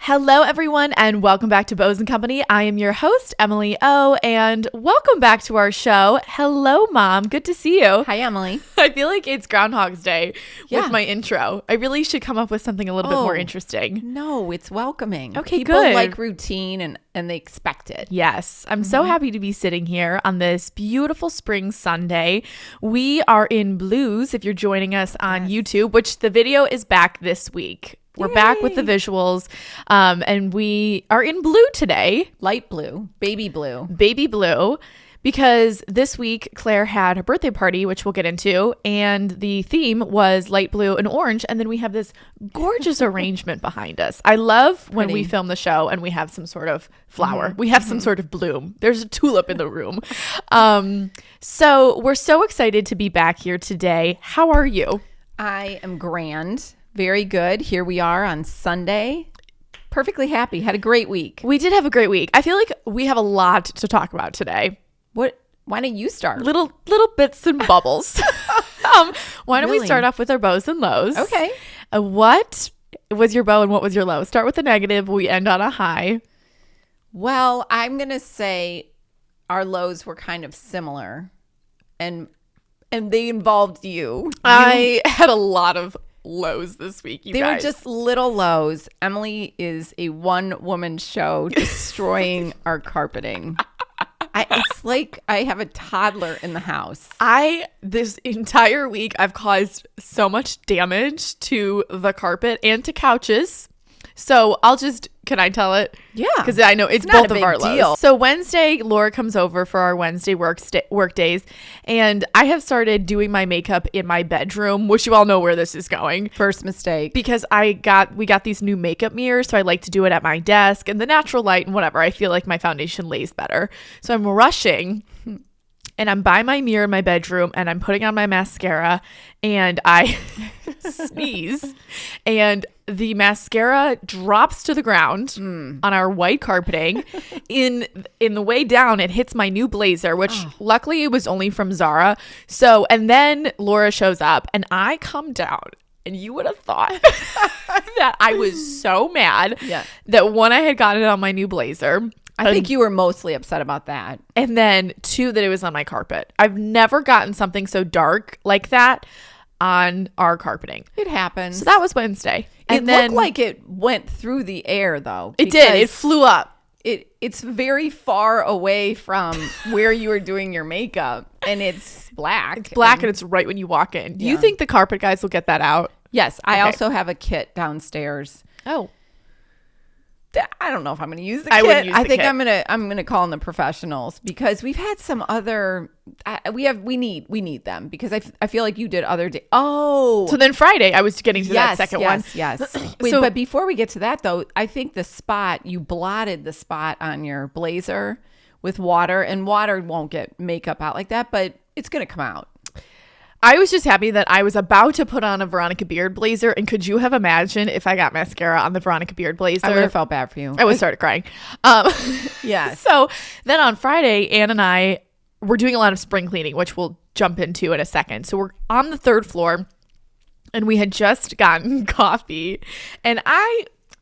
Hello, everyone, and welcome back to Bows and Company. I am your host, Emily O, and welcome back to our show. Hello, Mom. Good to see you. Hi, Emily. I feel like it's Groundhog's Day with my intro. I really should come up with something a little bit more interesting. No, it's welcoming. Okay, People good. like routine and they expect it. Yes, I'm so happy to be sitting here on this beautiful spring Sunday. We are in blues if you're joining us on YouTube, which the video is back this week. We're back with the visuals, and we are in blue today. Light blue, baby blue. Baby blue, because this week Claire had her birthday party, which we'll get into, and the theme was light blue and orange, and then we have this gorgeous arrangement behind us. I love when we film the show and we have some sort of flower. We have some sort of bloom. There's a tulip in the room. So we're so excited to be back here today. How are you? I am grand. Very good. Here we are on Sunday. Perfectly happy. Had a great week. We did have a great week. I feel like we have a lot to talk about today. What? Why don't you start? Little bits and bubbles. Why don't we start off with our bows and lows? Okay. What was your bow and what was your low? Start with the negative. We end on a high. Well, I'm going to say our lows were kind of similar, and they involved you. I had a lot of lows this week, you guys. They were just little lows. Emily is a one-woman show destroying our carpeting. It's like I have a toddler in the house. This entire week, I've caused so much damage to the carpet and to couches. So can I tell it? Yeah. Because I know it's both of our lows. So Wednesday, Laura comes over for our Wednesday work days. And I have started doing my makeup in my bedroom, which you all know where this is going. First mistake. Because we got these new makeup mirrors. So I like to do it at my desk and the natural light and whatever. I feel like my foundation lays better. So I'm rushing. And I'm by my mirror in my bedroom and I'm putting on my mascara and I sneeze and the mascara drops to the ground on our white carpeting. In the way down, it hits my new blazer, which luckily it was only from Zara. So, and then Laura shows up and I come down. And you would have thought that I was so mad that one, I had gotten it on my new blazer. I think you were mostly upset about that. And then two, that it was on my carpet. I've never gotten something so dark like that on our carpeting. It happens. So that was Wednesday. And then, looked like it went through the air, though. It did. It flew up. It's very far away from where you were doing your makeup. And it's black. It's black and it's right when you walk in. Do you think the carpet guys will get that out? Yes. I also have a kit downstairs. Oh. I don't know if I'm going to use the kit. I wouldn't use the kit. I'm going to call in the professionals because we've had some other. We need them because I feel like you did other day. Oh, so then Friday I was getting to that second one. Yes. Wait, but before we get to that though, I think you blotted the spot on your blazer with water, and water won't get makeup out like that, but it's going to come out. I was just happy that I was about to put on a Veronica Beard blazer. And could you have imagined if I got mascara on the Veronica Beard blazer? I would have felt bad for you. I would have started crying. Yes. So then on Friday, Ann and I were doing a lot of spring cleaning, which we'll jump into in a second. So we're on the third floor and we had just gotten coffee. And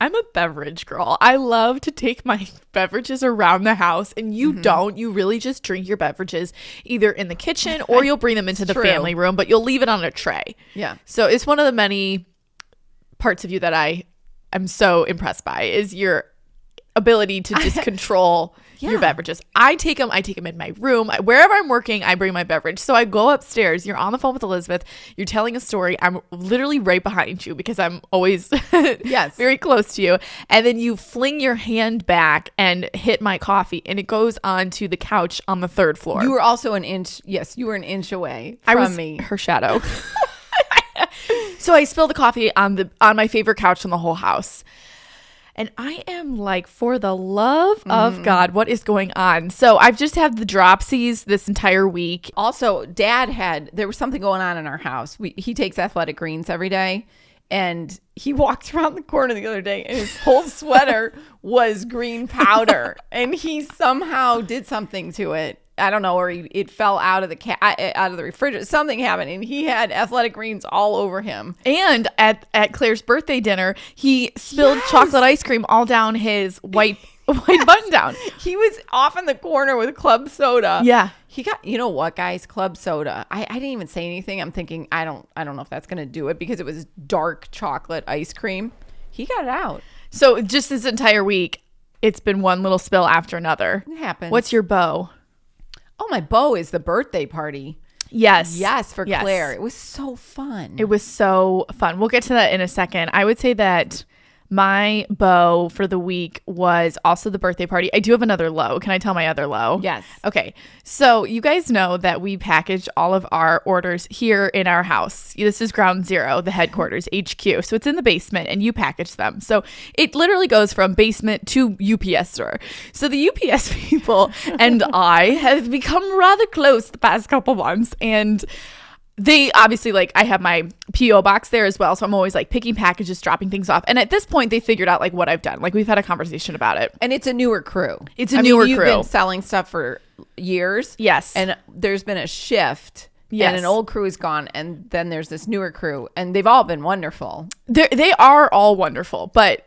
I'm a beverage girl. I love to take my beverages around the house, and you don't. You really just drink your beverages either in the kitchen or you'll bring them into the family room, but you'll leave it on a tray. Yeah. So it's one of the many parts of you that I am so impressed by is your ability to just control your beverages. I take them in my room. Wherever I'm working, I bring my beverage. So I go upstairs. You're on the phone with Elizabeth. You're telling a story. I'm literally right behind you because I'm always very close to you. And then you fling your hand back and hit my coffee, and it goes onto the couch on the third floor. You were also an inch. Yes, you were an inch away from me. Her shadow. So I spill the coffee on my favorite couch in the whole house. And I am like, for the love of God, what is going on? So I've just had the dropsies this entire week. Also, there was something going on in our house. He takes athletic greens every day. And he walked around the corner the other day and his whole sweater was green powder. And he somehow did something to it. I don't know, or it fell out of the refrigerator. Something happened, and he had athletic greens all over him. And at Claire's birthday dinner, he spilled chocolate ice cream all down his white button down. He was off in the corner with club soda. Yeah. He got, you know what, guys? Club soda. I didn't even say anything. I'm thinking, I don't know if that's going to do it because it was dark chocolate ice cream. He got it out. So just this entire week, it's been one little spill after another. It happens. What's your bow? Oh, my bow is the birthday party. Yes. Yes, for Claire. It was so fun. It was so fun. We'll get to that in a second. I would say that my bow for the week was also the birthday party. I do have another low. Can I tell my other low? Yes. Okay. So you guys know that we package all of our orders here in our house. This is Ground Zero, the headquarters, HQ. So it's in the basement and you package them. So it literally goes from basement to UPS store. So the UPS people and I have become rather close the past couple months, and they obviously, like, I have my P.O. box there as well. So I'm always like picking packages, dropping things off. And at this point, they figured out like what I've done. Like, we've had a conversation about it. And it's a newer crew. It's a newer you've crew. You've been selling stuff for years. Yes. And there's been a shift. Yes. And an old crew is gone. And then there's this newer crew. And they've all been wonderful. They are all wonderful. But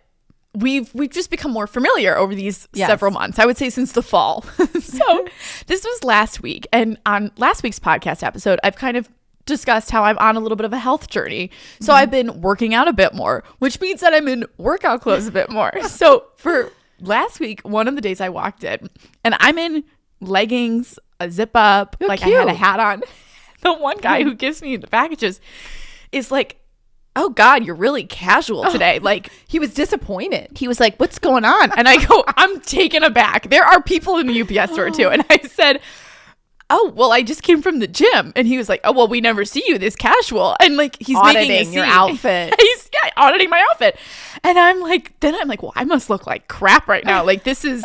we've just become more familiar over these several months. I would say since the fall. So this was last week. And on last week's podcast episode, I've kind of discussed how I'm on a little bit of a health journey. So I've been working out a bit more, which means that I'm in workout clothes a bit more. So for last week, one of the days I walked in, and I'm in leggings, a zip up, like cute. I had a hat on. The one guy who gives me the packages is like, "Oh God, you're really casual today." Like, he was disappointed. He was like, "What's going on?" And I go, "I'm taken aback. There are people in the UPS store too." And I said, "Oh, well, I just came from the gym." And he was like, "Oh, well, we never see you this casual." And like, he's auditing making your outfit. He's auditing my outfit. And I'm like, well, I must look like crap right now. Like, this is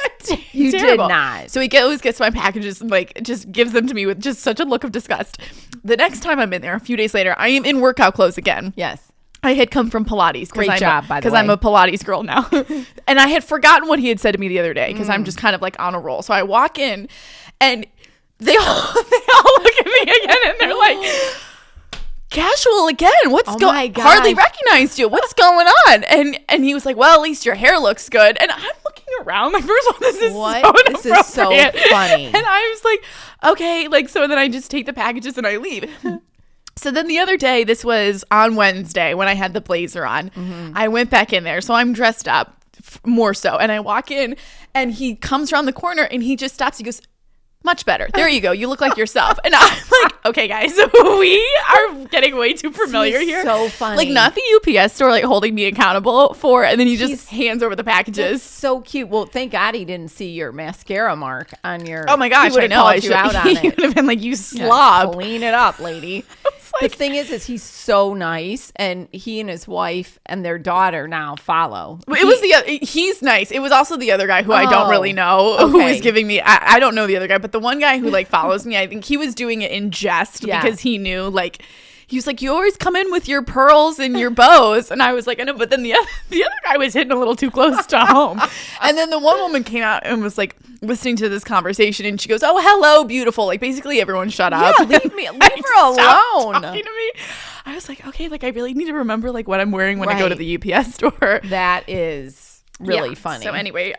you terrible. Did not. So he always gets my packages and like just gives them to me with just such a look of disgust. The next time I'm in there, a few days later, I am in workout clothes again. Yes. I had come from Pilates. Great job, by the way. Because I'm a Pilates girl now. And I had forgotten what he had said to me the other day because I'm just kind of like on a roll. So I walk in and they all look at me again and they're like, "Casual again? What's going on? Hardly recognized you. What's going on?" And he was like, "Well, at least your hair looks good." And I'm looking around like, first of all, this is so funny. And I was like, okay, like, so then I just take the packages and I leave. So then the other day, this was on Wednesday when I had the blazer on, I went back in there. So I'm dressed up more so. And I walk in and he comes around the corner and he just stops. He goes, "Much better. There you go. You look like yourself." And I'm like, okay, guys, we are getting way too familiar here. So funny. Like, not the UPS store like holding me accountable for, and then he just hands over the packages. So cute. Well, thank God he didn't see your mascara mark on your. Oh my gosh, I know. I should out on he it. would have been like, "You slob. Yeah, clean it up, lady." The thing is he's so nice, and he and his wife and their daughter now follow. It was he's nice. It was also the other guy who I don't really know who was giving me. I don't know the other guy, but the one guy who like follows me, I think he was doing it in jest because he knew, like, he was like, "You always come in with your pearls and your bows," and I was like, "I know," but then the other guy was hitting a little too close to home. And then the one woman came out and was like listening to this conversation, and she goes, "Oh, hello, beautiful." Like, basically everyone shut up. Yeah, leave her alone. Talking to me. I was like, okay, like I really need to remember like what I'm wearing when I go to the UPS store. That is really funny. So anyway,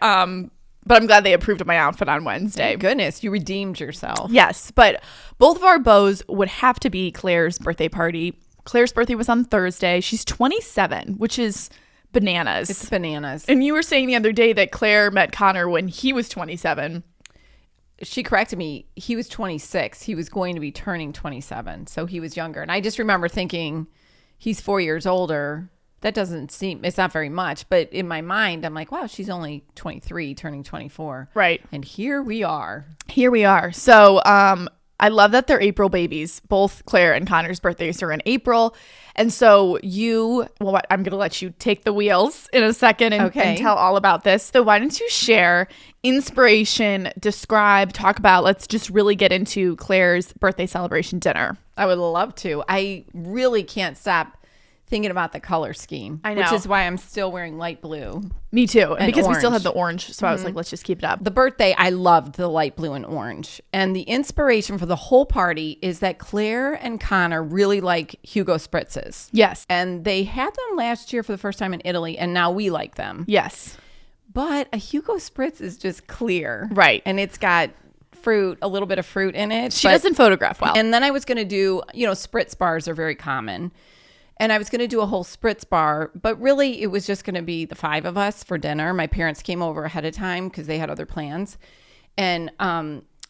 but I'm glad they approved of my outfit on Wednesday. Thank goodness, you redeemed yourself. Yes, but both of our bows would have to be Claire's birthday party. Claire's birthday was on Thursday. She's 27, which is bananas. It's bananas. And you were saying the other day that Claire met Connor when he was 27. She corrected me. He was 26. He was going to be turning 27. So he was younger. And I just remember thinking, he's 4 years older. That doesn't seem, it's not very much. But in my mind, I'm like, wow, she's only 23, turning 24. Right. And here we are. Here we are. So I love that they're April babies. Both Claire and Connor's birthdays are in April. And so I'm going to let you take the wheels in a second and tell all about this. So why don't you share inspiration, describe, talk about, let's just really get into Claire's birthday celebration dinner. I would love to. I really can't stop thinking about the color scheme. I know. Which is why I'm still wearing light blue. Me too. And because we still orange. had the orange. So I was like, let's just keep it up. The birthday, I loved the light blue and orange. And the inspiration for the whole party is that Claire and Connor really like Hugo Spritzes. Yes. And they had them last year for the first time in Italy, and now we like them. Yes. But a Hugo Spritz is just clear. Right. And it's got fruit, a little bit of fruit in it. She doesn't photograph well. And then I was going to do, spritz bars are very common. And I was going to do a whole spritz bar, but really it was just going to be the 5 of us for dinner. My parents came over ahead of time because they had other plans. And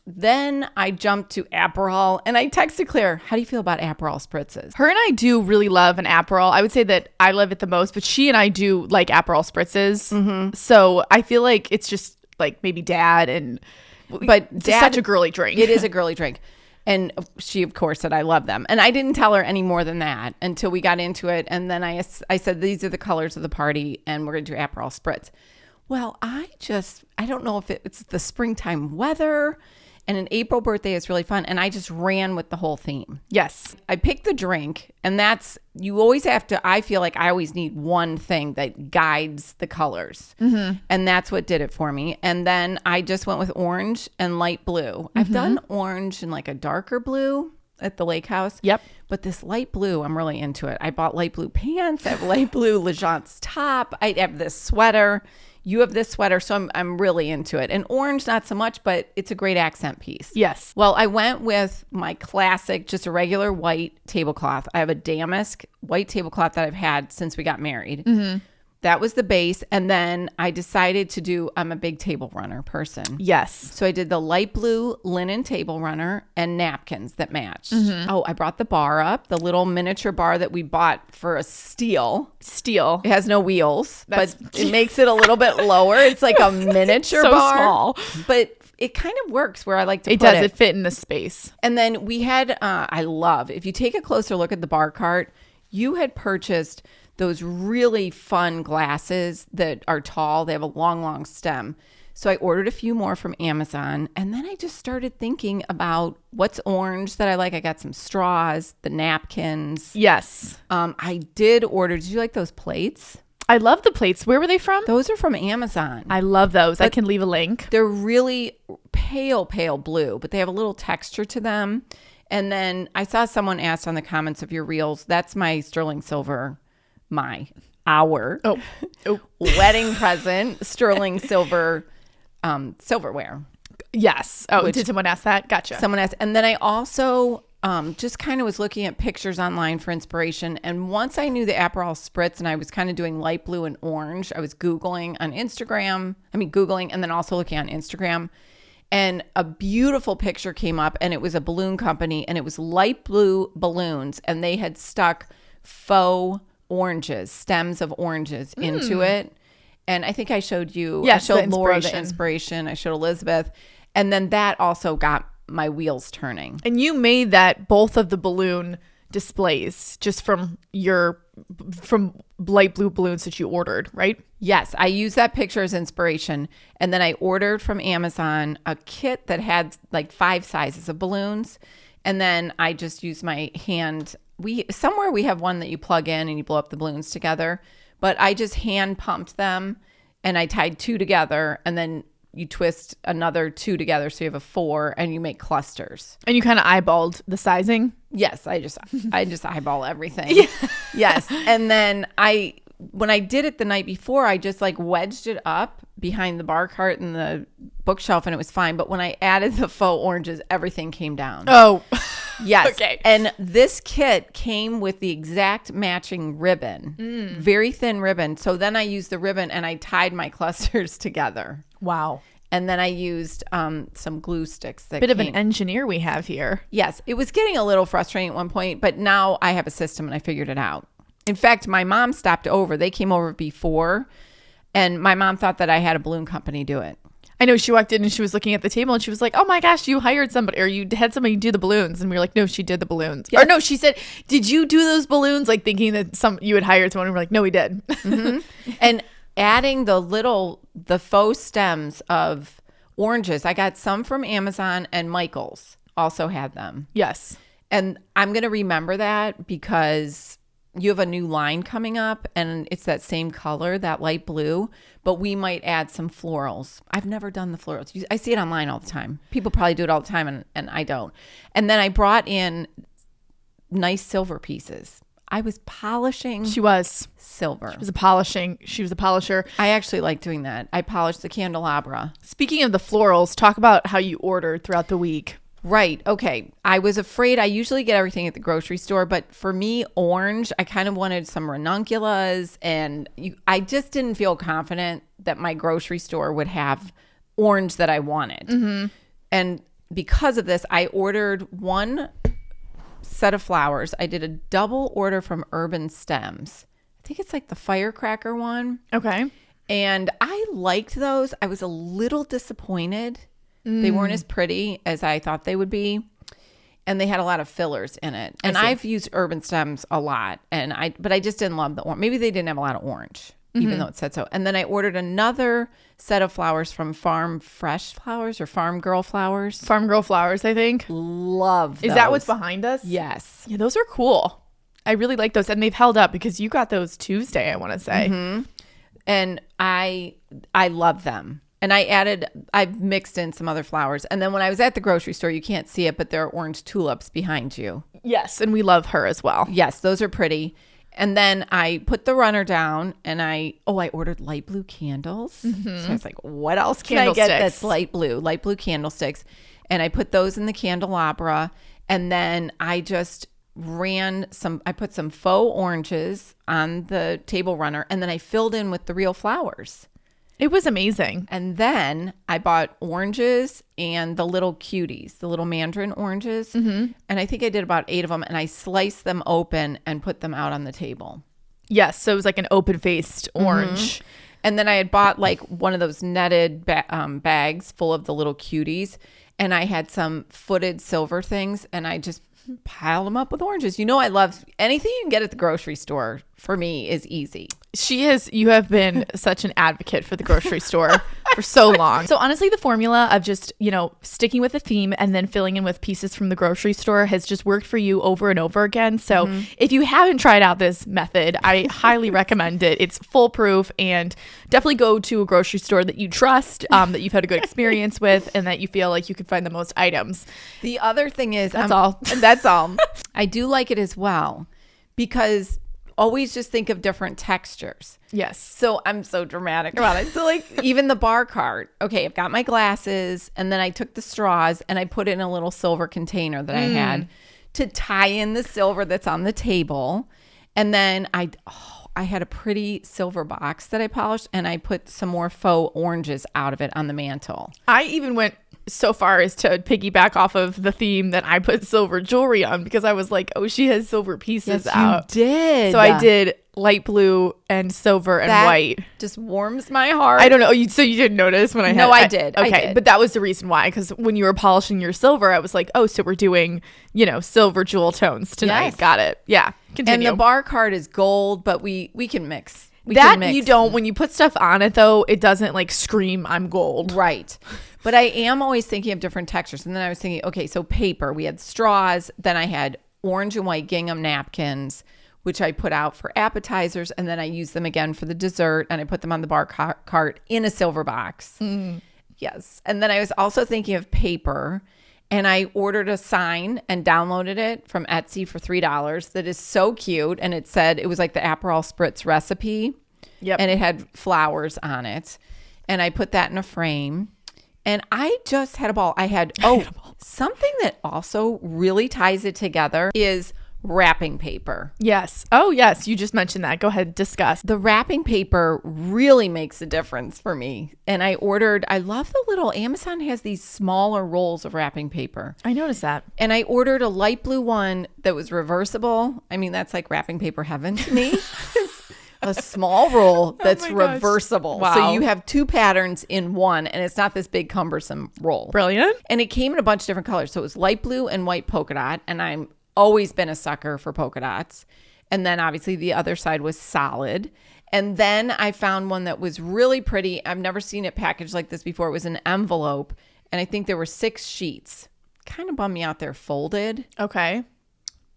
then I jumped to Aperol, and I texted Claire, how do you feel about Aperol spritzes? Her and I do really love an Aperol. I would say that I love it the most, but she and I do like Aperol spritzes. Mm-hmm. So I feel like it's just like maybe Dad and... But it's Dad, such a girly drink. It is a girly drink. And she, of course, said, I love them. And I didn't tell her any more than that until we got into it. And then I said, these are the colors of the party, and we're going to do Aperol Spritz. Well, I don't know if it's the springtime weather, and an April birthday is really fun. And I just ran with the whole theme. Yes. I picked the drink, and you always have to, I feel like I always need one thing that guides the colors. Mm-hmm. And that's what did it for me. And then I just went with orange and light blue. Mm-hmm. I've done orange and like a darker blue at the lake house. Yep. But this light blue, I'm really into it. I bought light blue pants. I have light blue Legence top. I have this sweater. You have this sweater, so I'm really into it. And orange, not so much, but it's a great accent piece. Yes. Well, I went with my classic, just a regular white tablecloth. I have a damask white tablecloth that I've had since we got married. Mm-hmm. That was the base. And then I decided to do, I'm a big table runner person. Yes. So I did the light blue linen table runner and napkins that matched. Mm-hmm. Oh, I brought the bar up, the little miniature bar that we bought for a steal. It has no wheels, but it makes it a little bit lower. It's like a miniature so bar. Small. But it kind of works where I like to it put does. it. It fit in the space. And then we had, if you take a closer look at the bar cart, you had purchased those really fun glasses that are tall. They have a long, long stem. So I ordered a few more from Amazon. And then I just started thinking about what's orange that I like. I got some straws, the napkins. Yes. I did order. Did you like those plates? I love the plates. Where were they from? Those are from Amazon. I love those. I can leave a link. They're really pale blue, but they have a little texture to them. And then I saw someone asked on the comments of your reels, that's my sterling silver, our wedding present, sterling silver silverware. Yes. Oh, did someone ask that? Gotcha. Someone asked. And then I also just kind of was looking at pictures online for inspiration. And once I knew the Aperol Spritz and I was kind of doing light blue and orange, I was Googling and then also looking on Instagram. And a beautiful picture came up, and it was a balloon company, and it was light blue balloons, and they had stuck faux oranges, stems of oranges into it. And I think I showed you, yes, I showed Laura the inspiration. I showed Elizabeth. And then that also got my wheels turning. And you made that both of the balloon displays just from light blue balloons that you ordered, right? Yes, I used that picture as inspiration. And then I ordered from Amazon a kit that had like 5 sizes of balloons. And then I just used my hand. We have one that you plug in and you blow up the balloons together. But I just hand pumped them, and I tied 2 together, and then you twist another 2 together, so you have a 4, and you make clusters. And you kind of eyeballed the sizing? Yes, I just eyeball everything. Yeah. Yes. And then when I did it the night before, I just like wedged it up behind the bar cart and the bookshelf, and it was fine. But when I added the faux oranges, everything came down. Oh, yes. Okay. And this kit came with the exact matching ribbon, very thin ribbon. So then I used the ribbon and I tied my clusters together. Wow. And then I used some glue sticks. Bit of an engineer we have here. Yes. It was getting a little frustrating at one point, but now I have a system and I figured it out. In fact, my mom stopped over. They came over before, and my mom thought that I had a balloon company do it. I know. She walked in and she was looking at the table and she was like, oh my gosh, you hired somebody, or you had somebody do the balloons. And we were like, no, she did the balloons. Yes. Or no, she said, did you do those balloons? Like thinking that you had hired someone. And we're like, no, we did. Mm-hmm. And adding the faux stems of oranges. I got some from Amazon, and Michael's also had them. Yes. And I'm going to remember that because you have a new line coming up and it's that same color, that light blue, but we might add some florals. I've never done the florals. I see it online all the time. People probably do it all the time and I don't. And then I brought in nice silver pieces. I was polishing. She was silver. She was a polisher. I actually like doing that. I polished the candelabra. Speaking of the florals, talk about how you ordered throughout the week. Right. Okay. I was afraid. I usually get everything at the grocery store, but for me, orange, I kind of wanted some ranunculus, and I just didn't feel confident that my grocery store would have orange that I wanted. Mm-hmm. And because of this, I ordered one set of flowers. I did a double order from Urban Stems. I think it's like the firecracker one. Okay. And I liked those. I was a little disappointed. They weren't as pretty as I thought they would be. And they had a lot of fillers in it. And I've used Urban Stems a lot. But I just didn't love the orange. Maybe they didn't have a lot of orange, even though it said so. And then I ordered another set of flowers from Farm Fresh Flowers or Farm Girl Flowers. Farm Girl Flowers, I think. Love those. Is that what's behind us? Yes. Yeah, those are cool. I really like those. And they've held up because you got those Tuesday, I want to say. Mm-hmm. And I love them. And I've mixed in some other flowers. And then when I was at the grocery store, you can't see it, but there are orange tulips behind you. Yes, and we love her as well. Yes, those are pretty. And then I put the runner down and I ordered light blue candles. Mm-hmm. So I was like, what else can I get that's light blue? Light blue candlesticks. And I put those in the candelabra. And then I just I put some faux oranges on the table runner. And then I filled in with the real flowers. It was amazing. And then I bought oranges and the little cuties, the little mandarin oranges. Mm-hmm. And I think I did about 8 of them. And I sliced them open and put them out on the table. Yes. So it was like an open-faced orange. Mm-hmm. And then I had bought like one of those netted bags full of the little cuties. And I had some footed silver things. And I just piled them up with oranges. You know, I love anything you can get at the grocery store. For me, is easy. You have been such an advocate for the grocery store for so long. So honestly, the formula of just, sticking with a theme and then filling in with pieces from the grocery store has just worked for you over and over again. So if you haven't tried out this method, I highly recommend it. It's foolproof, and definitely go to a grocery store that you trust, that you've had a good experience with, and that you feel like you can find the most items. The other thing is, that's all. That's all. I do like it as well because always just think of different textures. Yes. So I'm so dramatic about it. So like even the bar cart. Okay, I've got my glasses, and then I took the straws and I put it in a little silver container that I had to tie in the silver that's on the table. And then I had a pretty silver box that I polished, and I put some more faux oranges out of it on the mantle. I even went so far as to piggyback off of the theme that I put silver jewelry on, because I was like, oh, she has silver pieces out. You did. So I did light blue and silver and white. Just warms my heart. I don't know. So you didn't notice when I had... No, I did. Okay. I did. But that was the reason why, because when you were polishing your silver, I was like, oh, so we're doing, silver jewel tones tonight. Yes. Got it. Yeah. Continue. And the bar card is gold, but we can mix. You don't. When you put stuff on it, though, it doesn't like scream, I'm gold. Right. But I am always thinking of different textures. And then I was thinking, okay, so paper. We had straws. Then I had orange and white gingham napkins, which I put out for appetizers. And then I used them again for the dessert. And I put them on the bar cart in a silver box. Mm. Yes. And then I was also thinking of paper. And I ordered a sign and downloaded it from Etsy for $3 that is so cute. And it said, it was like the Aperol Spritz recipe. Yep. And it had flowers on it. And I put that in a frame. And I just had a ball. Something that also really ties it together is wrapping paper. Yes. Oh, yes. You just mentioned that. Go ahead. Discuss. The wrapping paper really makes a difference for me. And I love the little, Amazon has these smaller rolls of wrapping paper. I noticed that. And I ordered a light blue one that was reversible. I mean, that's like wrapping paper heaven to me. A small roll that's reversible. Wow. So you have 2 patterns in one, and it's not this big cumbersome roll. Brilliant. And it came in a bunch of different colors. So it was light blue and white polka dot. And I'm always been a sucker for polka dots. And then obviously the other side was solid. And then I found one that was really pretty. I've never seen it packaged like this before. It was an envelope. And I think there were 6 sheets. Kind of bummed me out they're folded. Okay.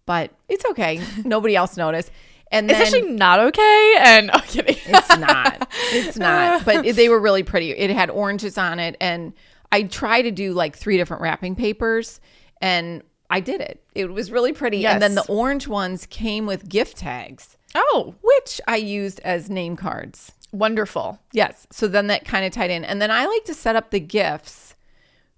But it's okay. Nobody else noticed. And It's then actually not okay. And oh, kidding. it's not, but they were really pretty. It had oranges on it, and I tried to do like 3 different wrapping papers, and I did it. It was really pretty. Yes. And then the orange ones came with gift tags, Oh, which I used as name cards. wonderful. Yes. So then that kind of tied in. And then I like to set up the gifts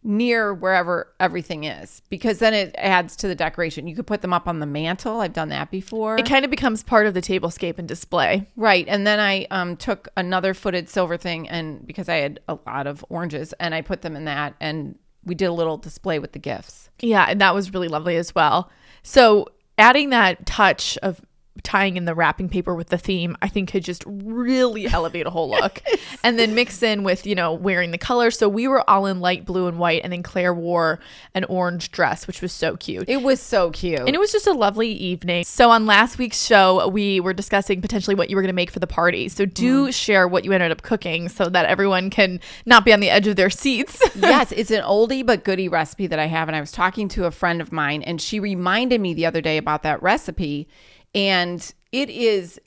near wherever everything is, because then it adds to the decoration. You could put them up on the mantle. I've done that before. It kind of becomes part of the tablescape and display. Right. And then I took another footed silver thing, and because I had a lot of oranges, and I put them in that, and we did a little display with the gifts. Yeah, and that was really lovely as well. So adding that touch of tying in the wrapping paper with the theme, I think could just really elevate a whole look. And then mix in with, wearing the color. So we were all in light blue and white, and then Claire wore an orange dress, which was so cute. It was so cute. And it was just a lovely evening. So on last week's show, we were discussing potentially what you were going to make for the party. So do share what you ended up cooking so that everyone can not be on the edge of their seats. Yes, it's an oldie but goodie recipe that I have. And I was talking to a friend of mine, and she reminded me the other day about that recipe. And it is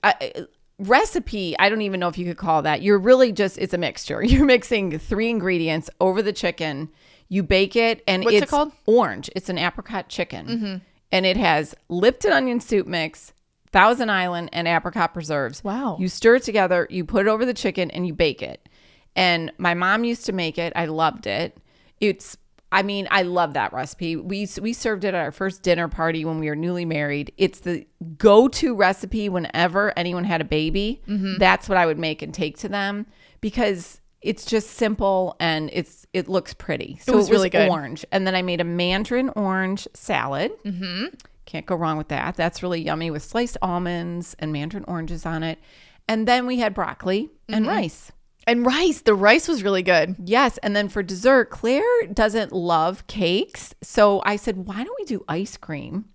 recipe. I don't even know if you could call that. You're really just, it's a mixture. You're mixing 3 ingredients over the chicken. You bake it, and What's it's it called? Orange. It's an apricot chicken. And it has Lipton onion soup mix, Thousand Island, and apricot preserves. Wow. You stir it together, you put it over the chicken, and you bake it. And my mom used to make it. I loved it. I love that recipe. We served it at our first dinner party when we were newly married. It's the go-to recipe whenever anyone had a baby. That's what I would make and take to them, because it's just simple and it looks pretty. So it was really good. Orange. And then I made a mandarin orange salad. Can't go wrong with that. That's really yummy with sliced almonds and mandarin oranges on it. And then we had broccoli and rice. And rice. The rice was really good. Yes. And then for dessert, Claire doesn't love cakes. So I said, why don't we do ice cream?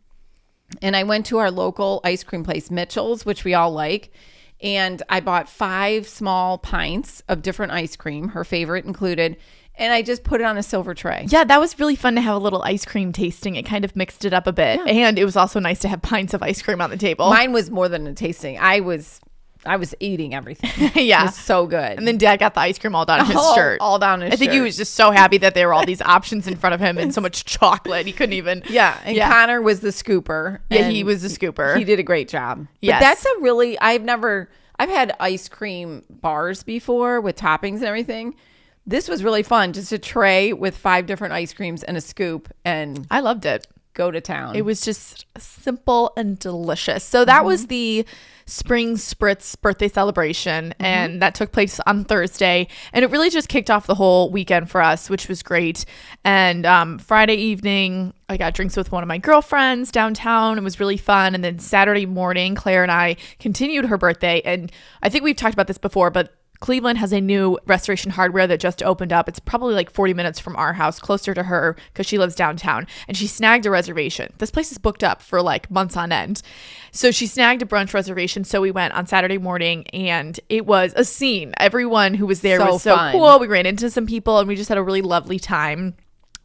And I went to our local ice cream place, Mitchell's, which we all like. And I bought 5 small pints of different ice cream, her favorite included. And I just put it on a silver tray. Yeah, that was really fun to have a little ice cream tasting. It kind of mixed it up a bit. Yeah. And it was also nice to have pints of ice cream on the table. Mine was more than a tasting. I was eating everything. Yeah. It was so good. And then Dad got the ice cream all down his shirt. All down his shirt. I think he was just so happy that there were all these options in front of him and so much chocolate. He couldn't even. Yeah. And Connor was the scooper. Yeah, he was the scooper. He did a great job. Yes. But that's a really, I've had ice cream bars before with toppings and everything. This was really fun. Just a tray with 5 different ice creams and a scoop, and I loved it. Go to town. It was just simple and delicious. So that was the Spring Spritz birthday celebration, and that took place on Thursday, and it really just kicked off the whole weekend for us, which was great. And Friday evening, I got drinks with one of my girlfriends downtown. It was really fun. And then Saturday morning, Claire and I continued her birthday, and I think we've talked about this before, but Cleveland has a new Restoration Hardware that just opened up. It's probably like 40 minutes from our house, closer to her because she lives downtown. And she snagged a reservation. This place is booked up for like months on end. So she snagged a brunch reservation. So we went on Saturday morning, and it was a scene. Everyone who was there was so fun. Cool. We ran into some people, and we just had a really lovely time.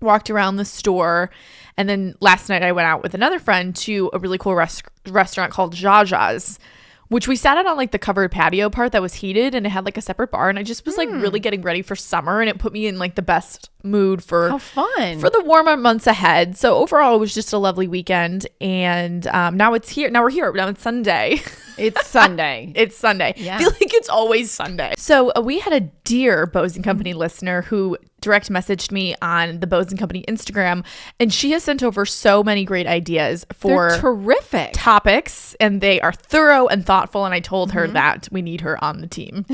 Walked around the store. And then last night I went out with another friend to a really cool restaurant called Jaja's, which we sat out on like the covered patio part that was heated, and it had like a separate bar, and I just was like really getting ready for summer, and it put me in like the best mood for how fun for the warmer months ahead. So overall, it was just a lovely weekend, and now it's here. Now we're here. Now it's Sunday. It's Sunday. It's Sunday. Yeah. I feel like it's always Sunday. So we had a dear Bose & Company listener who direct messaged me on the Bose & Company Instagram, and she has sent over so many great ideas for They're terrific topics, and they are thorough and thoughtful, and I told her that we need her on the team.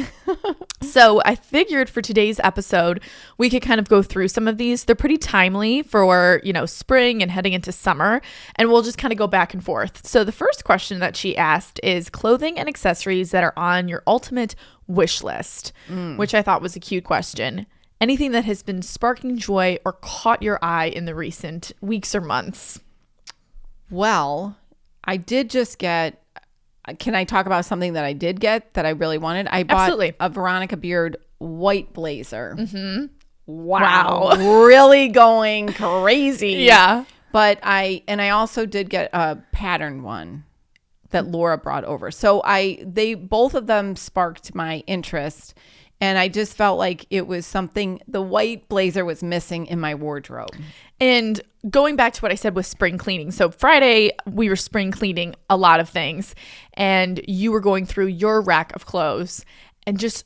So I figured for today's episode, we could kind of go through some of these. They're pretty timely for, spring and heading into summer, and we'll just kind of go back and forth. So the first question that she asked is clothing and accessories that are on your ultimate wish list, which I thought was a cute question. Anything that has been sparking joy or caught your eye in the recent weeks or months? Well, I did just get, can I talk about something that I did get that I really wanted? I bought Absolutely. a Veronica Beard white blazer. Wow. Really going crazy. Yeah. But I also did get a pattern one. that Laura brought over. So they both of them sparked my interest. And I just felt like it was something, the white blazer was missing in my wardrobe. And going back to what I said with spring cleaning. So Friday, we were spring cleaning a lot of things. And you were going through your rack of clothes and just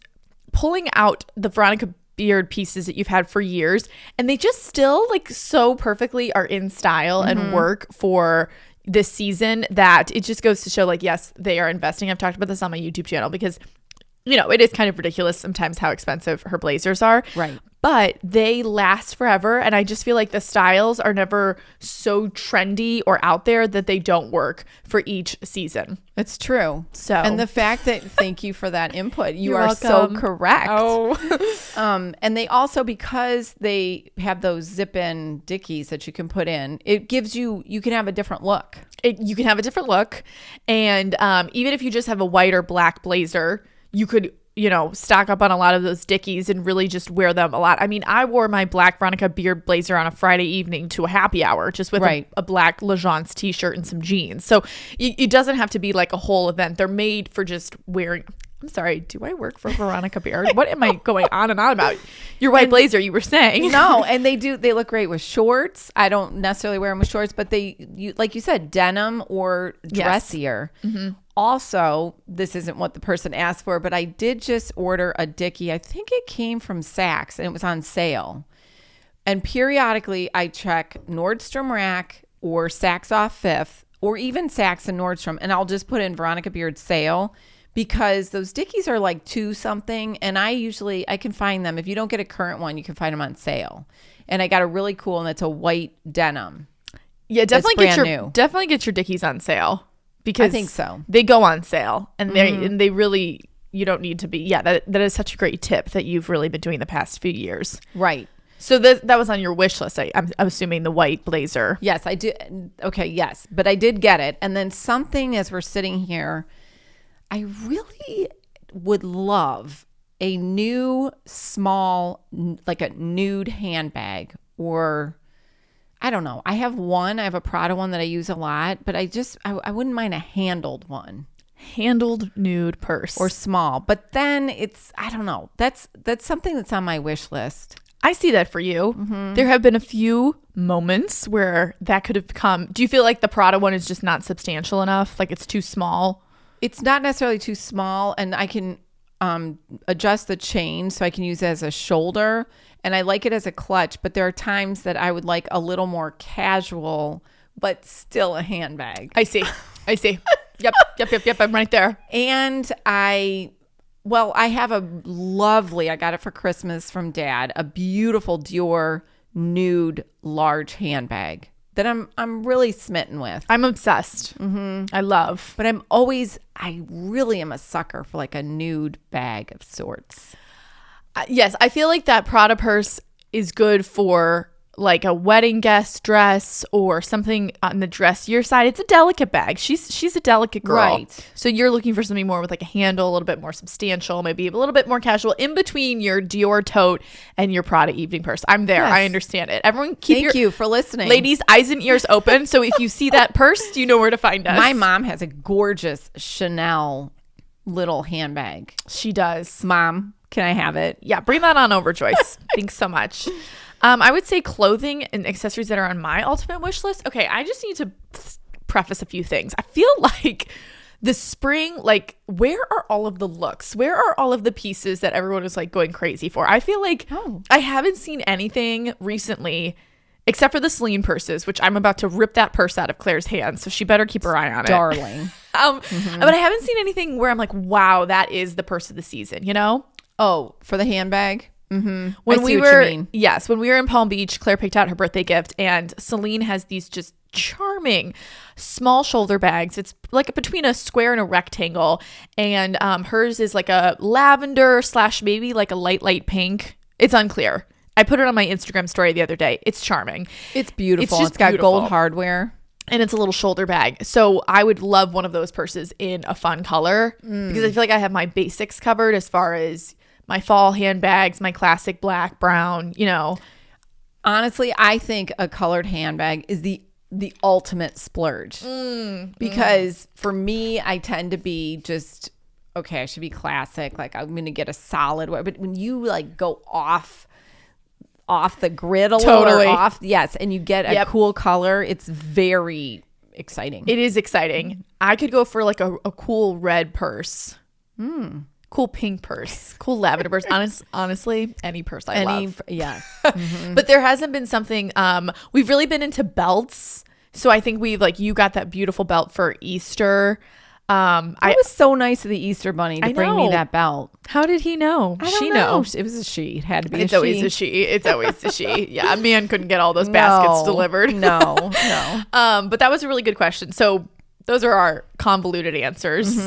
pulling out the Veronica Beard pieces that you've had for years. And they just still like so perfectly are in style and work for this season that it just goes to show like, yes, they are investing. I've talked about this on my YouTube channel because it is kind of ridiculous sometimes how expensive her blazers are. Right. But they last forever. And I just feel like the styles are never so trendy or out there that they don't work for each season. It's true. So, and the fact that, thank you for that input. You You're are welcome. so correct. Oh. And they also, because they have those zip-in dickies that you can put in, it gives you can have a different look. You can have a different look. And even if you just have a white or black blazer, you could, stock up on a lot of those dickies and really just wear them a lot. I mean, I wore my black Veronica Beard blazer on a Friday evening to a happy hour just with a black Legence t-shirt and some jeans. So it doesn't have to be like a whole event. They're made for just wearing. I'm sorry, do I work for Veronica Beard? What am I going on and on about? Your white blazer, you were saying. No, and they look great with shorts. I don't necessarily wear them with shorts, but like you said, denim or dressier. Yes. Mm-hmm. Also, this isn't what the person asked for, but I did just order a dickie. I think it came from Saks and it was on sale. And periodically I check Nordstrom Rack or Saks Off Fifth or even Saks and Nordstrom, and I'll just put in Veronica Beard sale because those dickies are like $2 something, and I can find them. If you don't get a current one, you can find them on sale. And I got a really cool, and it's a white denim. Yeah, definitely get your dickies on sale. Because I think so. They go on sale and they really, you don't need to be. Yeah, that is such a great tip that you've really been doing the past few years. Right. So that was on your wish list. I'm assuming the white blazer. Yes, I do. Okay, yes. But I did get it. And then something as we're sitting here, I really would love a new small, like a nude handbag or I don't know. I have a Prada one that I use a lot, but I wouldn't mind a handled one. Handled nude purse. Or small. But then I don't know. That's something that's on my wish list. I see that for you. Mm-hmm. There have been a few moments where that could have come. Do you feel like the Prada one is just not substantial enough? Like it's too small? It's not necessarily too small, and I can adjust the chain so I can use it as a shoulder. And I like it as a clutch, but there are times that I would like a little more casual, but still a handbag. I see. Yep. I'm right there. And I have a lovely, I got it for Christmas from Dad, a beautiful Dior nude large handbag that I'm really smitten with. I'm obsessed. Mm-hmm. I love. But I really am a sucker for like a nude bag of sorts. Yes, I feel like that Prada purse is good for like a wedding guest dress or something on the dressier side. It's a delicate bag. She's a delicate girl. Right. So you're looking for something more with like a handle, a little bit more substantial, maybe a little bit more casual in between your Dior tote and your Prada evening purse. I'm there. Yes. I understand it. Everyone Thank you for listening. Ladies, eyes and ears open. So if you see that purse, you know where to find us. My mom has a gorgeous Chanel little handbag. She does. Mom, can I have it? Yeah, bring that on over, Joyce. Thanks so much. I would say clothing and accessories that are on my ultimate wish list. Okay, I just need to preface a few things. I feel like the spring, like, where are all of the looks? Where are all of the pieces that everyone is like going crazy for? I feel like I haven't seen anything recently except for the Celine purses, which I'm about to rip that purse out of Claire's hands. So she better keep her eye on it. Darling. But I haven't seen anything where I'm like, wow, that is the purse of the season, you know? Oh, for the handbag? Mm-hmm. When we were in Palm Beach, Claire picked out her birthday gift, and Celine has these just charming small shoulder bags. It's like between a square and a rectangle, and hers is like a lavender / maybe like a light pink. It's unclear. I put it on my Instagram story the other day. It's charming. It's beautiful. It's got gold hardware. And it's a little shoulder bag. So I would love one of those purses in a fun color because I feel like I have my basics covered as far as my fall handbags, my classic black, brown, you know. Honestly, I think a colored handbag is the the ultimate splurge. Because for me, I tend to be just, okay, I should be classic. Like I'm going to get a solid, but when you like go off the grid a little, or off, yes, and you get a cool color, it's very exciting. It is exciting. I could go for like a cool red purse. Cool pink purse, cool lavender purse. Honestly, any purse I love. Yes. But there hasn't been something, we've really been into belts. So I think you got that beautiful belt for Easter. It was so nice of the Easter bunny to bring me that belt. How did he know? I don't know. It was a she. It had to be It's always a she. It's always a she. Yeah, a man couldn't get all those baskets delivered. No. But that was a really good question. So those are our convoluted answers.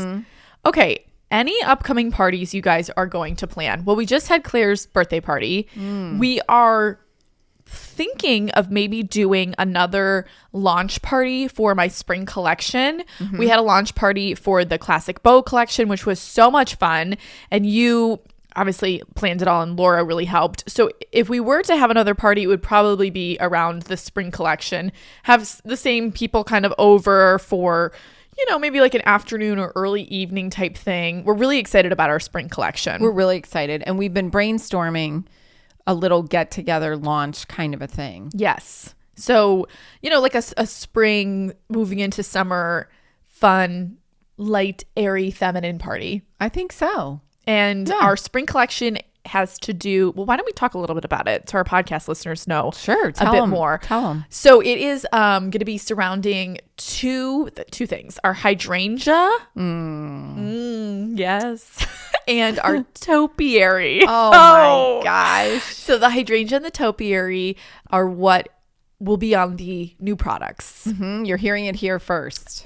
Okay. Any upcoming parties you guys are going to plan? Well, we just had Claire's birthday party. We are thinking of maybe doing another launch party for my spring collection. We had a launch party for the classic bow collection, which was so much fun. And you obviously planned it all, and Laura really helped. So if we were to have another party, it would probably be around the spring collection. Have the same people kind of over for, maybe like an afternoon or early evening type thing. We're really excited about our spring collection. We're really excited. And we've been brainstorming a little get together launch kind of a thing. Yes. So, like a spring moving into summer, fun, light, airy, feminine party. I think so. And our spring collection has to do, well, why don't we talk a little bit about it so our podcast listeners know a bit more. Tell them. So it is going to be surrounding two things: our hydrangea, yes, and our topiary. Oh my gosh! So the hydrangea and the topiary are what will be on the new products. You're hearing it here first.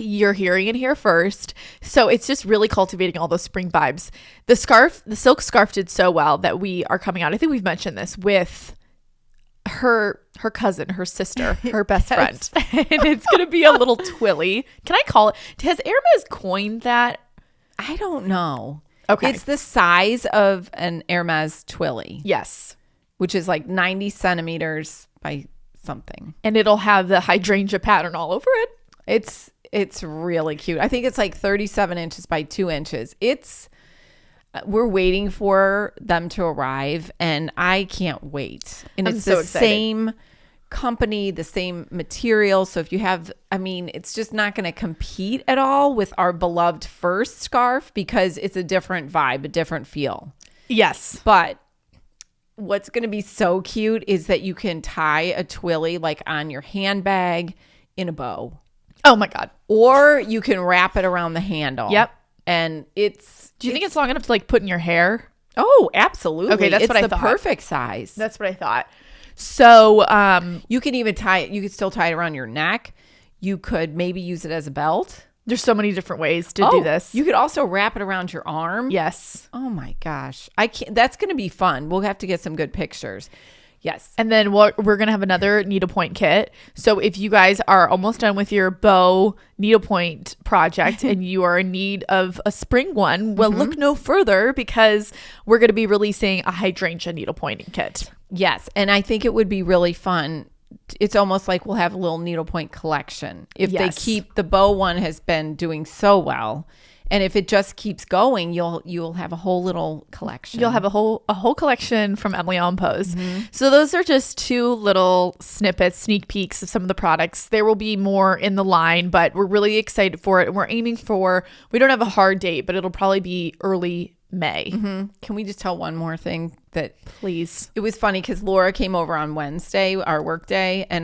So it's just really cultivating all those spring vibes. The silk scarf did so well that we are coming out. I think we've mentioned this with her cousin, her sister, her best friend. And it's going to be a little twilly. Can I call it? Has Hermes coined that? I don't know. Okay. It's the size of an Hermes twilly. Yes. Which is like 90 centimeters by something, and it'll have the hydrangea pattern all over it. It's really cute. I think it's like 37 inches by 2 inches. We're waiting for them to arrive, and I can't wait. And it's so the same company, the same material. So if you have, it's just not going to compete at all with our beloved first scarf because it's a different vibe, a different feel. Yes, but what's going to be so cute is that you can tie a twilly like on your handbag in a bow. Oh my God. Or you can wrap it around the handle. Yep. And do you think it's long enough to like put in your hair? Oh, absolutely. Okay, that's what I thought. It's the perfect size. That's what I thought. So you can even tie it. You could still tie it around your neck. You could maybe use it as a belt. There's so many different ways to do this. You could also wrap it around your arm. Yes. Oh my gosh. I can't. That's going to be fun. We'll have to get some good pictures. Yes. And then we're going to have another needlepoint kit. So if you guys are almost done with your bow needlepoint project and you are in need of a spring one, well, look no further because we're going to be releasing a hydrangea needlepointing kit. Yes. And I think it would be really fun. It's almost like we'll have a little needlepoint collection. If they keep, the bow one has been doing so well. And if it just keeps going, you'll have a whole little collection. You'll have a whole collection from Emily on Pose. So those are just two little snippets, sneak peeks of some of the products. There will be more in the line, but we're really excited for it. And we're aiming for, we don't have a hard date, but it'll probably be early May. Can we just tell one more thing? That please? It was funny because Laura came over on Wednesday, our work day, and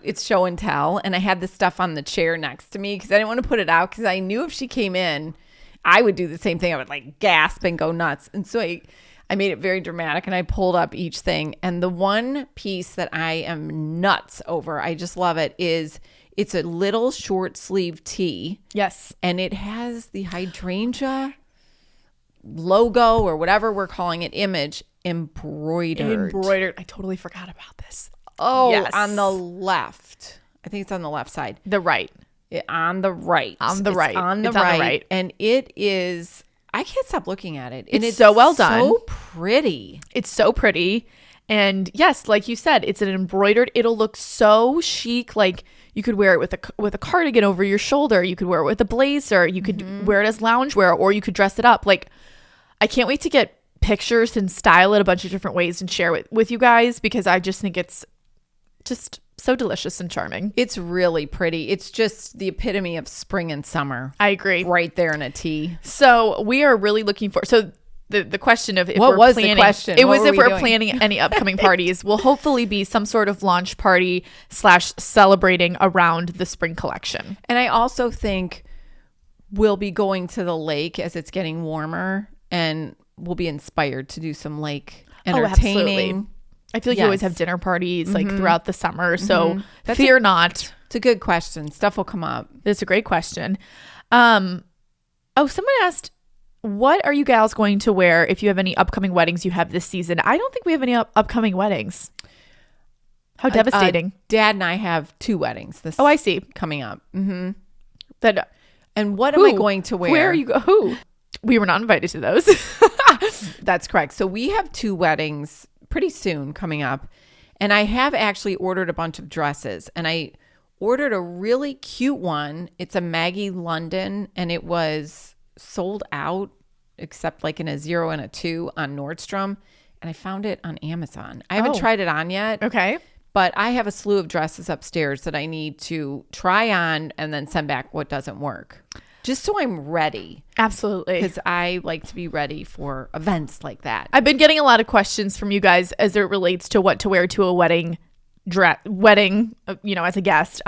it's show and tell, and I had the stuff on the chair next to me because I didn't want to put it out because I knew if she came in, I would do the same thing. I would like gasp and go nuts. And so I made it very dramatic, and I pulled up each thing. And the one piece that I am nuts over, I just love it, is it's a little short sleeve tee. Yes. And it has the hydrangea logo or whatever we're calling it, image embroidered. I totally forgot about this. Oh, yes. On the left. I think it's on the left side. The right. On the right. On the right. On the right. And it is, I can't stop looking at it. And it's so well done. So pretty. It's so pretty. And yes, like you said, it's an embroidered, it'll look so chic. Like you could wear it with a cardigan over your shoulder. You could wear it with a blazer. You could wear it as loungewear, or you could dress it up. Like, I can't wait to get pictures and style it a bunch of different ways and share it with you guys, because I just think it's just so delicious and charming. It's really pretty. It's just the epitome of spring and summer. I agree. Right there in a tee. So we are really looking for, so the question of if what we're was planning, the question? It what was if we're doing? planning any upcoming parties, will hopefully be some sort of launch party / celebrating around the spring collection. And I also think we'll be going to the lake as it's getting warmer, and we'll be inspired to do some lake entertaining. I feel like you always have dinner parties like throughout the summer. So fear not. It's a good question. Stuff will come up. It's a great question. Someone asked, what are you gals going to wear if you have any upcoming weddings you have this season? I don't think we have any upcoming weddings. How devastating. Dad and I have 2 weddings this I see. coming up. And what am I going to wear? Where are you who? We were not invited to those. That's correct. So we have 2 weddings pretty soon coming up. And I have actually ordered a bunch of dresses. And I ordered a really cute one. It's a Maggie London, and it was sold out except like in a 0 and a 2 on Nordstrom. And I found it on Amazon. I haven't tried it on yet. Okay. But I have a slew of dresses upstairs that I need to try on and then send back what doesn't work. Just so I'm ready. Absolutely. Because I like to be ready for events like that. I've been getting a lot of questions from you guys as it relates to what to wear to a wedding, as a guest.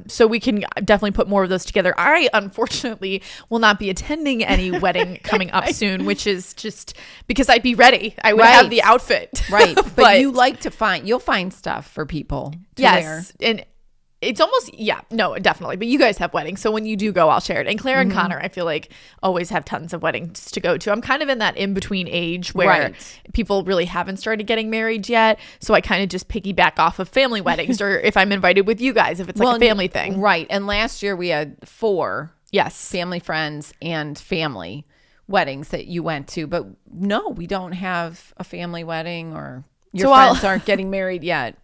So we can definitely put more of those together. I, unfortunately, will not be attending any wedding coming up soon, which is just because I'd be ready. I would have the outfit. Right. But you like to you'll find stuff for people to wear. And it's almost, definitely. But you guys have weddings. So when you do go, I'll share it. And Claire and Connor, I feel like, always have tons of weddings to go to. I'm kind of in that in-between age where people really haven't started getting married yet. So I kind of just piggyback off of family weddings, or if I'm invited with you guys, if it's like a family thing. Right. And last year we had 4 family, friends, and family weddings that you went to. But no, we don't have a family wedding, or your friends aren't getting married yet.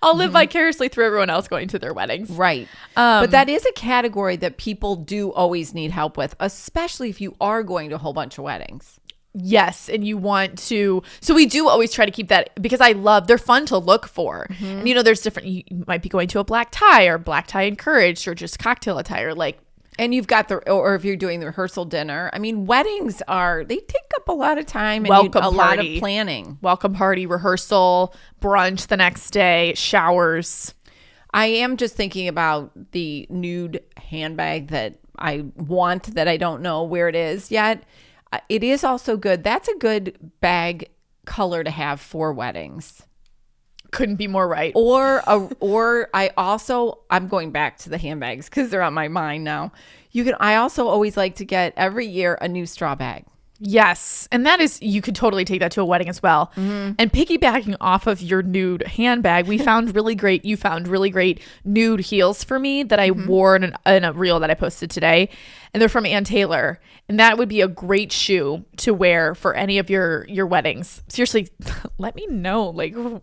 I'll live vicariously through everyone else going to their weddings. Right. But that is a category that people do always need help with, especially if you are going to a whole bunch of weddings. Yes. And you want to, so we do always try to keep that, because they're fun to look for. And there's different, you might be going to a black tie or black tie encouraged, or just cocktail attire. And you've got or if you're doing the rehearsal dinner. I mean, weddings they take up a lot of time and a lot of planning. Welcome party, rehearsal, brunch the next day, showers. I am just thinking about the nude handbag that I want, that I don't know where it is yet. It is also good. That's a good bag color to have for weddings. Couldn't be more right. Or I'm going back to the handbags because they're on my mind now. I also always like to get every year a new straw bag. Yes. And that is, you could totally take that to a wedding as well. And piggybacking off of your nude handbag, you found really great nude heels for me that I wore in a reel that I posted today. And they're from Ann Taylor. And that would be a great shoe to wear for any of your weddings. Seriously, let me know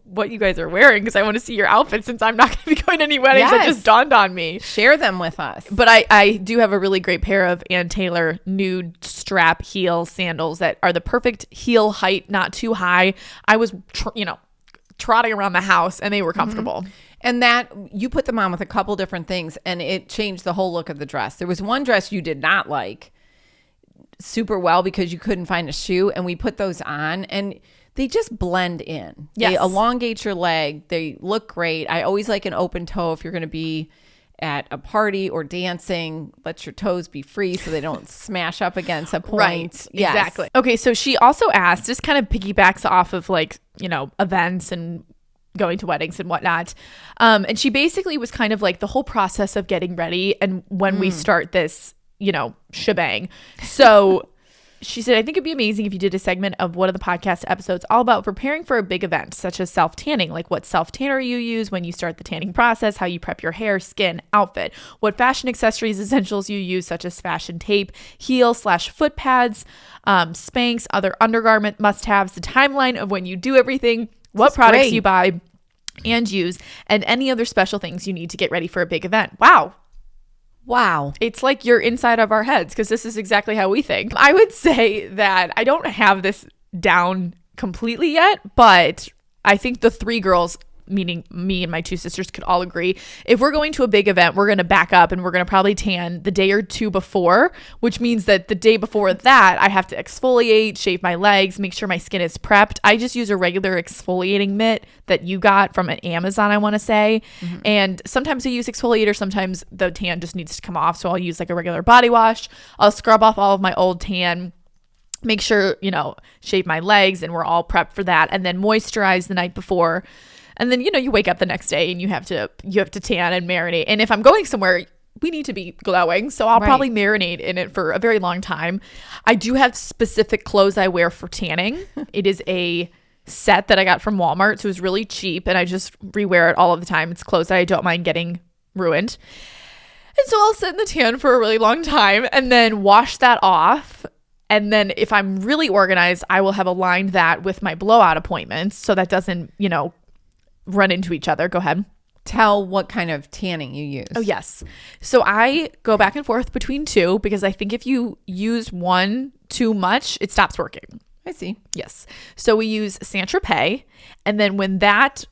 what you guys are wearing, because I want to see your outfits, since I'm not going to be going to any weddings. That just dawned on me. Share them with us. But I do have a really great pair of Ann Taylor nude strap heel sandals that are the perfect heel height, not too high. I was, trotting around the house, and they were comfortable. And that you put them on with a couple different things, and it changed the whole look of the dress. There was one dress you did not like super well because you couldn't find a shoe, and we put those on, and they just blend in. Yes. They elongate your leg. They look great. I always like an open toe if you're going to be at a party or dancing. Let your toes be free so they don't smash up against a point. Right. Yes. Exactly. Okay, so she also asked, just kind of piggybacks off of events and going to weddings and whatnot. And she basically was kind of like the whole process of getting ready and when we start this, shebang. So she said, I think it'd be amazing if you did a segment of one of the podcast episodes all about preparing for a big event, such as self-tanning, like what self-tanner you use when you start the tanning process, how you prep your hair, skin, outfit, what fashion accessories, essentials you use, such as fashion tape, heel/foot pads, Spanx, other undergarment must-haves, the timeline of when you do everything, what products great. you buy and use, and any other special things you need to get ready for a big event. Wow. It's like you're inside of our heads because this is exactly how we think. I would say that I don't have this down completely yet, but I think the three girls, meaning me and my two sisters, could all agree if we're going to a big event, we're going to back up and we're going to probably tan the day or two before, which means that the day before that I have to exfoliate, shave my legs, make sure my skin is prepped. I just use a regular exfoliating mitt that you got from an Amazon, I want to say. And sometimes I use exfoliator, sometimes the tan just needs to come off, so I'll use like a regular body wash. I'll scrub off all of my old tan, make sure, shave my legs, and we're all prepped for that, and then moisturize the night before. And then, you wake up the next day and you have to tan and marinate. And if I'm going somewhere, we need to be glowing. So I'll probably marinate in it for a very long time. I do have specific clothes I wear for tanning. It is a set that I got from Walmart. So it was really cheap and I just rewear it all of the time. It's clothes that I don't mind getting ruined. And so I'll sit in the tan for a really long time and then wash that off. And then if I'm really organized, I will have aligned that with my blowout appointments so that doesn't, run into each other. Go ahead. Tell what kind of tanning you use. Oh, yes. So I go back and forth between two because I think if you use one too much, it stops working. I see. Yes. So we use Saint-Tropez. And then when that,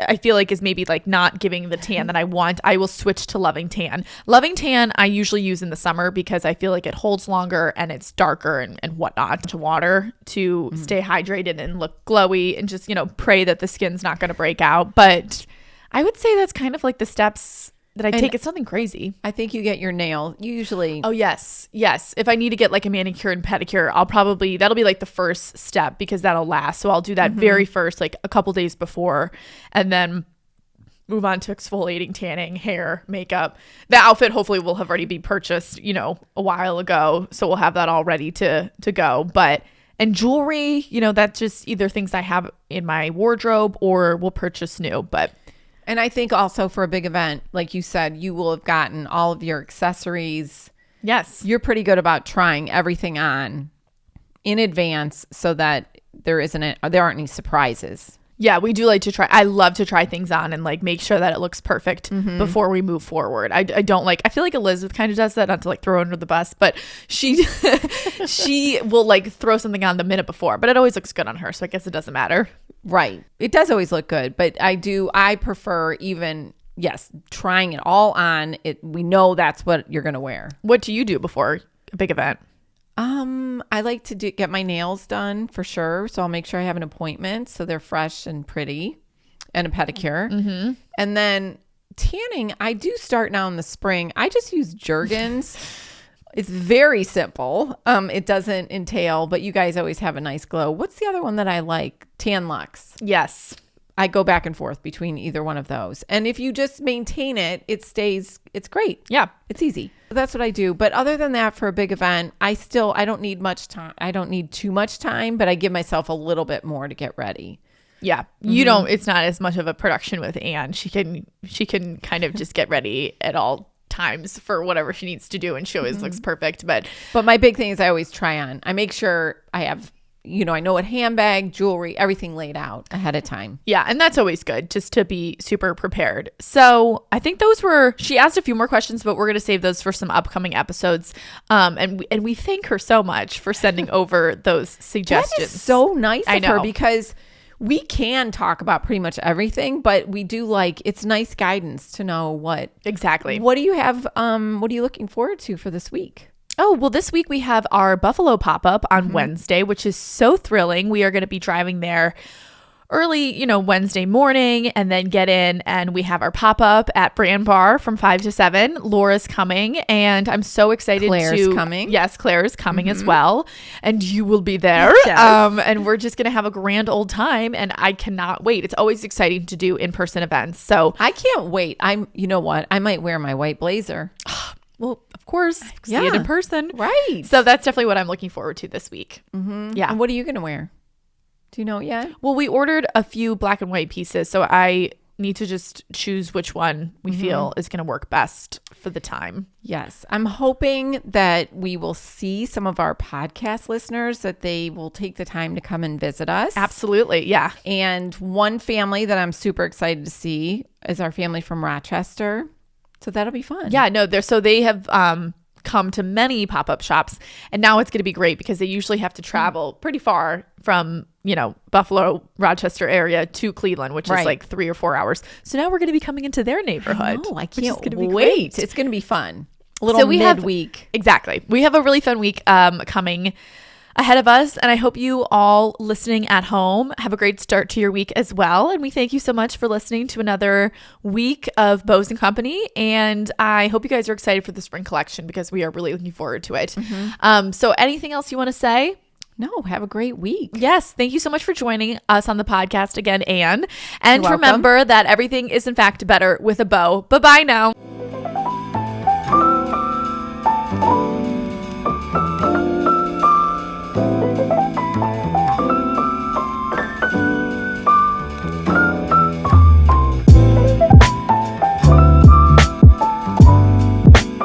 I feel like is maybe like not giving the tan that I want, I will switch to Loving Tan. Loving Tan I usually use in the summer because I feel like it holds longer and it's darker and whatnot. To water to stay hydrated and look glowy and just, pray that the skin's not going to break out. But I would say that's kind of like the steps that I take. It's nothing crazy. I think you get your nail usually. Oh, yes. Yes. If I need to get like a manicure and pedicure, that'll be like the first step because that'll last. So I'll do that very first, like a couple days before, and then move on to exfoliating, tanning, hair, makeup. The outfit hopefully will have already been purchased, a while ago. So we'll have that all ready to go. And jewelry, that's just either things I have in my wardrobe or we'll purchase new. And I think also for a big event, like you said, you will have gotten all of your accessories. Yes. You're pretty good about trying everything on in advance so that there aren't any surprises. Yeah, we do like to try. I love to try things on and like make sure that it looks perfect before we move forward. I feel like Elizabeth kind of does that, not to like throw her under the bus, but she will like throw something on the minute before, but it always looks good on her. So I guess it doesn't matter. Right. It does always look good, but I prefer trying it all on. We know that's what you're going to wear. What do you do before a big event? I like to get my nails done for sure. So I'll make sure I have an appointment so they're fresh and pretty, and a pedicure. And then tanning, I do start now in the spring. I just use Jergens. It's very simple. It doesn't entail, but you guys always have a nice glow. What's the other one that I like? Tan Lux. Yes. I go back and forth between either one of those. And if you just maintain it, it's great. Yeah. It's easy. That's what I do. But other than that, for a big event, I don't need much time. I don't need too much time, but I give myself a little bit more to get ready. Yeah. You don't, it's not as much of a production with Anne. She can kind of just get ready at all times for whatever she needs to do. And she always looks perfect. But my big thing is I always try on. I make sure I have, I know what handbag, jewelry, everything laid out ahead of time. Yeah. And that's always good, just to be super prepared. So I think she asked a few more questions, but we're going to save those for some upcoming episodes. And we thank her so much for sending over those suggestions. That is so nice of her, because we can talk about pretty much everything, but we do it's nice guidance to know what. Exactly. What do you have? What are you looking forward to for this week? Oh, well, this week we have our Buffalo pop-up on Wednesday, which is so thrilling. We are going to be driving there early, Wednesday morning, and then get in, and we have our pop-up at Brand Bar from 5 to 7. Laura's coming, and I'm so excited. Claire's coming. Yes, Claire's coming as well, and you will be there. Yes. And we're just going to have a grand old time, and I cannot wait. It's always exciting to do in-person events. So I can't wait. You know what? I might wear my white blazer. Well, of course, see it in person. Right. So that's definitely what I'm looking forward to this week. Yeah. And what are you going to wear? Do you know it yet? Well, we ordered a few black and white pieces. So I need to just choose which one we feel is going to work best for the time. Yes. I'm hoping that we will see some of our podcast listeners, that they will take the time to come and visit us. Absolutely. Yeah. And one family that I'm super excited to see is our family from Rochester. So that'll be fun. Yeah, no, they have come to many pop-up shops, and now it's going to be great because they usually have to travel pretty far from, Buffalo, Rochester area to Cleveland, which is like 3 or 4 hours. So now we're going to be coming into their neighborhood. I can't wait. It's going to be fun. A little midweek. Exactly. We have a really fun week coming ahead of us, and I hope you all listening at home have a great start to your week as well. And we thank you so much for listening to another week of Bows and Company, and I hope you guys are excited for the spring collection because we are really looking forward to it. So anything else you want to say? No, have a great week. Yes, thank you so much for joining us on the podcast again, Anne. And remember that everything is in fact better with a bow. Bye-bye now.